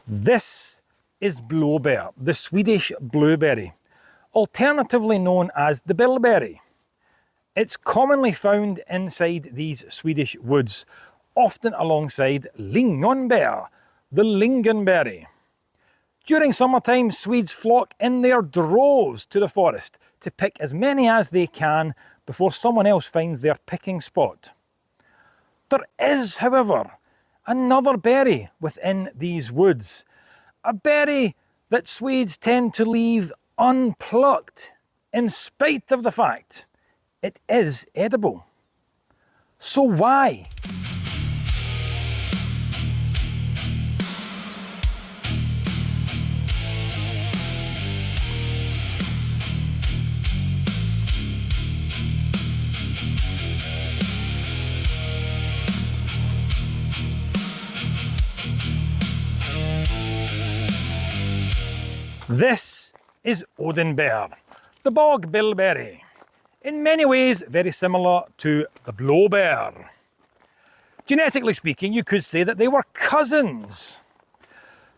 This is Blåbär, the Swedish blueberry, alternatively known as the bilberry. It's commonly found inside these Swedish woods, often alongside lingonbär, the lingonberry. During summertime, Swedes flock in their droves to the forest to pick as many as they can before someone else finds their picking spot. There is, however, another berry within these woods, a berry that Swedes tend to leave unplucked, in spite of the fact it is edible. So why? This is Odonbär, the bog bilberry. In many ways very similar to the Blåbär. Genetically speaking, you could say that they were cousins.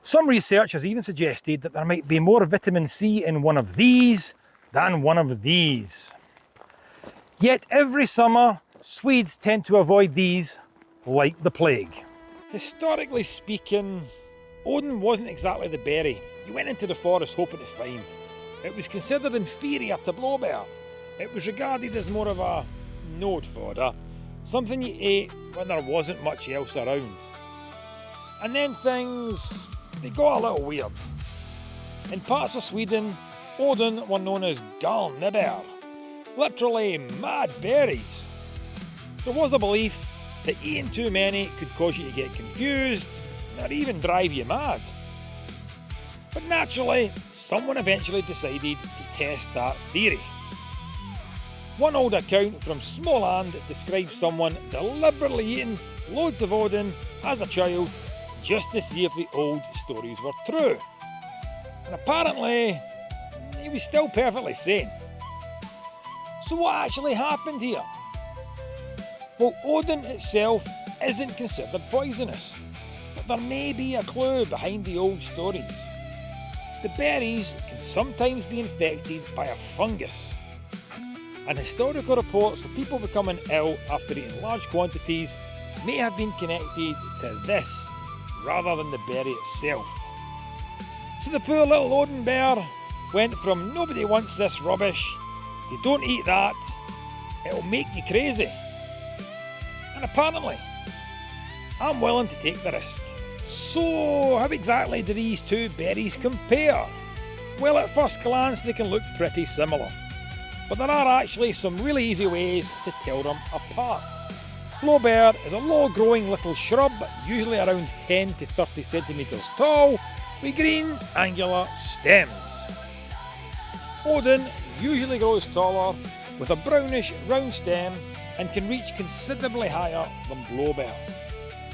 Some research has even suggested that there might be more vitamin C in one of these than one of these. Yet every summer, Swedes tend to avoid these like the plague. Historically speaking, Odin wasn't exactly the berry you went into the forest hoping to find. It was considered inferior to Blåbär. It was regarded as more of a node fodder, something you ate when there wasn't much else around. And then they got a little weird. In parts of Sweden, Odin were known as galnebär, literally mad berries. There was a belief that eating too many could cause you to get confused, or even drive you mad. But naturally, someone eventually decided to test that theory. One old account from Småland describes someone deliberately eating loads of Odin as a child just to see if the old stories were true. And apparently, he was still perfectly sane. So what actually happened here? Well, Odin itself isn't considered poisonous, but there may be a clue behind the old stories. The berries can sometimes be infected by a fungus, and historical reports of people becoming ill after eating large quantities may have been connected to this rather than the berry itself. So the poor little Odonbär went from nobody wants this rubbish to don't eat that, it'll make you crazy. And apparently, I'm willing to take the risk. So how exactly do these two berries compare? Well, at first glance they can look pretty similar, but there are actually some really easy ways to tell them apart. Blåbär is a low-growing little shrub, usually around 10 to 30 centimetres tall, with green, angular stems. Odin usually grows taller, with a brownish round stem, and can reach considerably higher than Blåbär.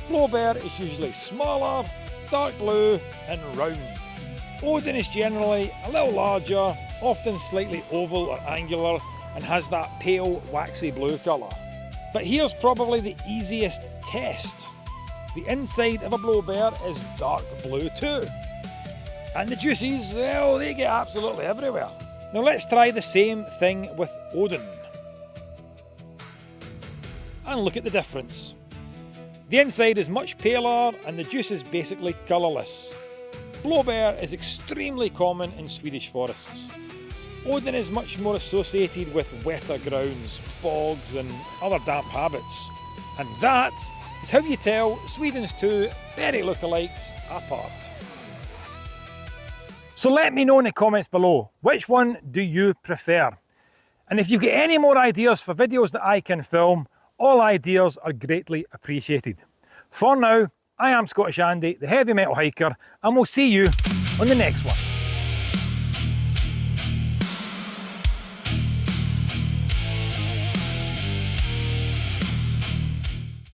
Blåbär is usually smaller, dark blue and round. Odin is generally a little larger, often slightly oval or angular, and has that pale waxy blue colour. But here's probably the easiest test. The inside of a Blåbär is dark blue too. And the juices, well, they get absolutely everywhere. Now let's try the same thing with Odin. And look at the difference. The inside is much paler and the juice is basically colourless. Blåbär is extremely common in Swedish forests. Odin is much more associated with wetter grounds, bogs and other damp habits. And that is how you tell Sweden's two berry lookalikes apart. So let me know in the comments below, which one do you prefer? And if you've got any more ideas for videos that I can film, all ideas are greatly appreciated. For now, I am Scottish Andy, the heavy metal hiker, and we'll see you on the next one.